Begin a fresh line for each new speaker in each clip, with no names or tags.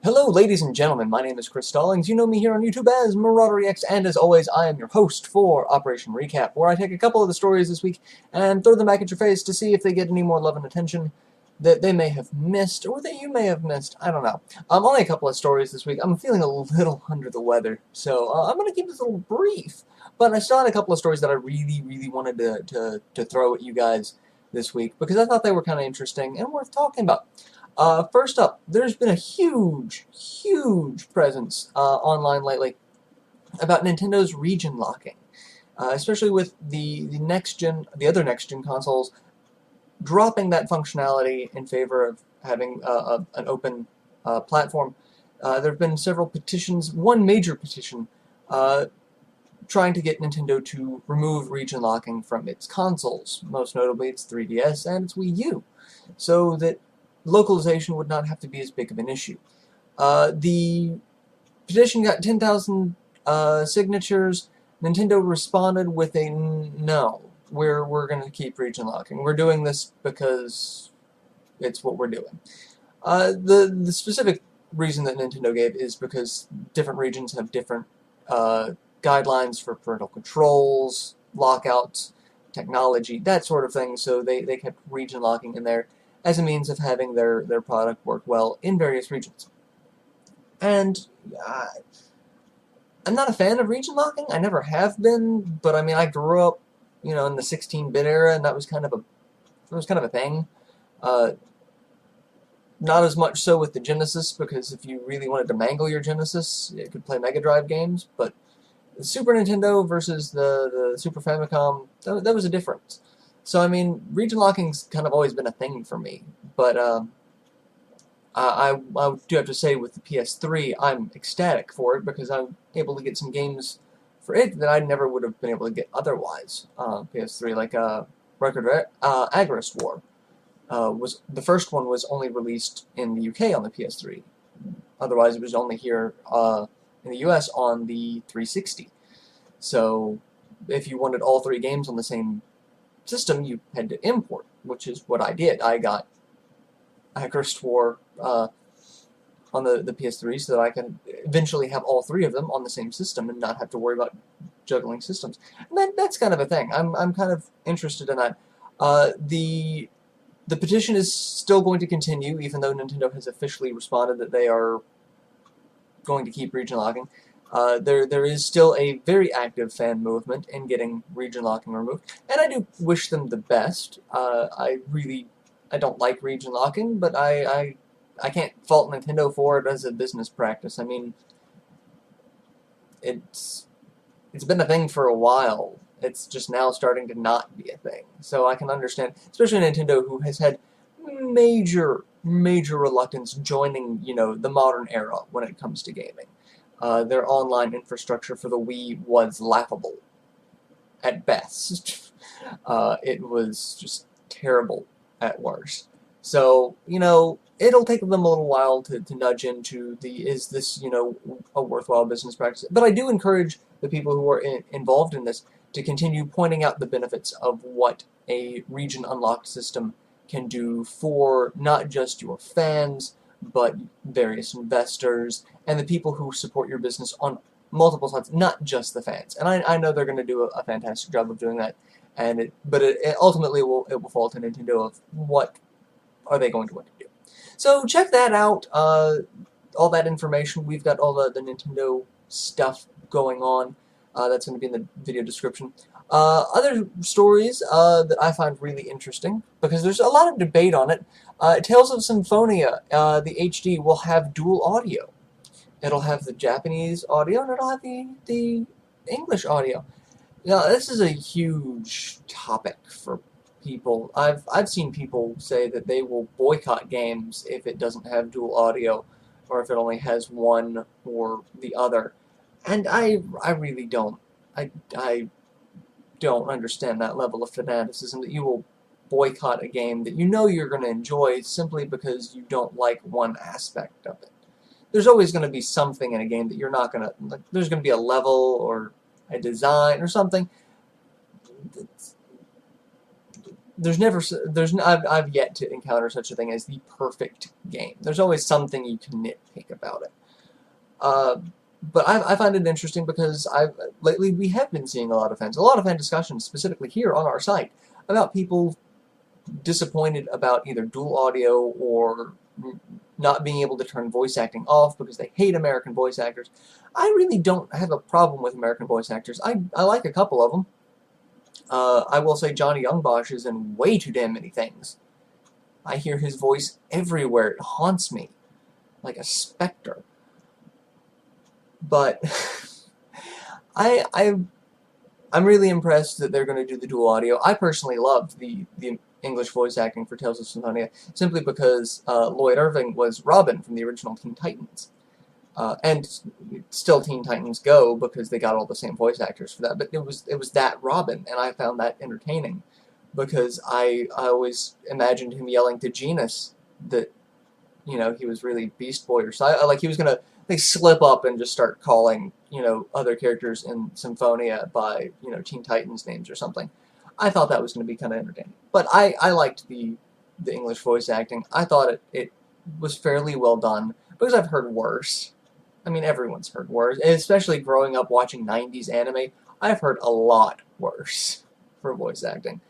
Hello, ladies and gentlemen. My name is Chris Stollings. You know me here on YouTube as MarauderEX, and as always, I am your host for Operation Recap, where I take a couple of the stories this week and throw them back at your face to see if they get any more love and attention that they may have missed, or that you may have missed. I don't know. Only a couple of stories this week. I'm feeling a little under the weather, so I'm going to keep this a little brief. But I still had a couple of stories that I really wanted to throw at you guys this week, because I thought they were kind of interesting and worth talking about. First up, there's been a huge presence online lately about Nintendo's region locking, especially with the other next gen consoles dropping that functionality in favor of having an open platform. There have been several petitions. One major petition trying to get Nintendo to remove region locking from its consoles, most notably its 3DS and its Wii U, so that localization would not have to be as big of an issue. The petition got 10,000 signatures. Nintendo responded with a no. We're going to keep region locking. We're doing this because it's what we're doing. The specific reason that Nintendo gave is because different regions have different guidelines for parental controls, lockouts, technology, that sort of thing, so they kept region locking in there as a means of having their product work well in various regions. And I'm not a fan of region locking. I never have been, but I mean, I grew up, in the 16-bit era, and that was kind of a thing. Not as much so with the Genesis, because if you really wanted to mangle your Genesis, it could play Mega Drive games, but the Super Nintendo versus the Super Famicom, that was a difference. So, I mean, region locking's kind of always been a thing for me, but I do have to say with the PS3, I'm ecstatic for it because I'm able to get some games for it that I never would have been able to get otherwise. PS3, like Record Agrest War, was the first one was only released in the UK on the PS3. Otherwise, it was only here in the US on the 360. So, if you wanted all three games on the same system, you had to import, which is what I did. I got Agrest War on the PS3 so that I can eventually have all three of them on the same system and not have to worry about juggling systems. And that's kind of a thing. I'm kind of interested in that. The petition is still going to continue, even though Nintendo has officially responded that they are going to keep region locking. There is still a very active fan movement in getting region locking removed, and I do wish them the best. I don't like region locking, but I can't fault Nintendo for it as a business practice. I mean, it's been a thing for a while. It's just now starting to not be a thing. So I can understand, especially Nintendo, who has had major reluctance joining, the modern era when it comes to gaming. Their online infrastructure for the Wii was laughable, at best. It was just terrible at worst. So, it'll take them a little while to nudge into is this, a worthwhile business practice. But I do encourage the people who are involved in this to continue pointing out the benefits of what a region unlocked system can do for not just your fans, but various investors and the people who support your business on multiple sides, not just the fans. And I know they're going to do a fantastic job of doing that. But ultimately it will fall to Nintendo of what are they going to want to do. So check that out. All that information. We've got all the Nintendo stuff going on. That's going to be in the video description. Other stories that I find really interesting, because there's a lot of debate on it. Tales of Symphonia, the HD, will have dual audio. It'll have the Japanese audio, and it'll have the English audio. Now, this is a huge topic for people. I've seen people say that they will boycott games if it doesn't have dual audio, or if it only has one or the other. And I really don't. I don't understand that level of fanaticism, that you will boycott a game that you know you're going to enjoy simply because you don't like one aspect of it. There's always going to be something in a game that you're not going to like. There's going to be a level or a design or something I've yet to encounter such a thing as the perfect game. There's always something you can nitpick about it. But I find it interesting because lately we have been seeing a lot of fan discussions, specifically here on our site, about people disappointed about either dual audio or not being able to turn voice acting off because they hate American voice actors. I really don't have a problem with American voice actors. I like a couple of them. I will say Johnny Youngbosch is in way too damn many things. I hear his voice everywhere. It haunts me like a specter. But I'm really impressed that they're going to do the dual audio. I personally loved the English voice acting for Tales of Symphonia simply because Lloyd Irving was Robin from the original Teen Titans. And still Teen Titans Go because they got all the same voice actors for that. But it was that Robin, and I found that entertaining because I always imagined him yelling to Genus that, you know, he was really Beast Boy or something. Like he was gonna slip up and just start calling, you know, other characters in Symphonia by, you know, Teen Titans names or something. I thought that was going to be kind of entertaining. But I liked the English voice acting. I thought it was fairly well done because I've heard worse. I mean, everyone's heard worse. And especially growing up watching 90s anime, I've heard a lot worse for voice acting.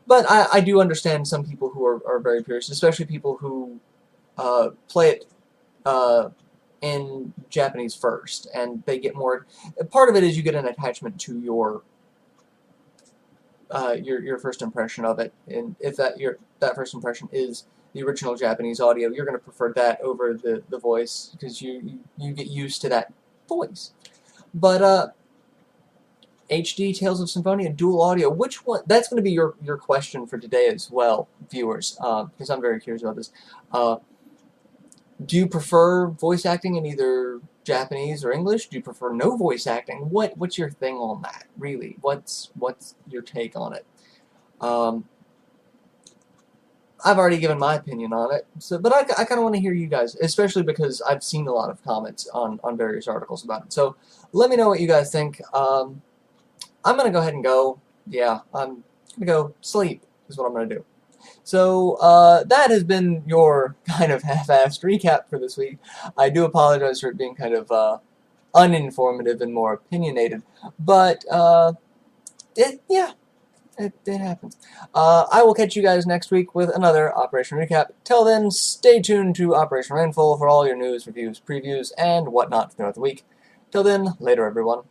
But I do understand some people who are very purists, especially people who play it in Japanese first, and they get more. Part of it is you get an attachment to your first impression of it, and if that first impression is the original Japanese audio, you're going to prefer that over the voice because you get used to that voice. But HD Tales of Symphonia dual audio, which one? That's going to be your question for today as well, viewers, because I'm very curious about this. Do you prefer voice acting in either Japanese or English? Do you prefer no voice acting? What's your thing on that, really? What's your take on it? I've already given my opinion on it, but I kind of want to hear you guys, especially because I've seen a lot of comments on various articles about it. So let me know what you guys think. I'm going to go ahead and go. Yeah, I'm going to go sleep is what I'm going to do. So that has been your kind of half-assed recap for this week. I do apologize for it being kind of uninformative and more opinionated, but it happens. I will catch you guys next week with another Operation Recap. Till then, stay tuned to Operation Rainfall for all your news, reviews, previews, and whatnot throughout the week. Till then, later everyone.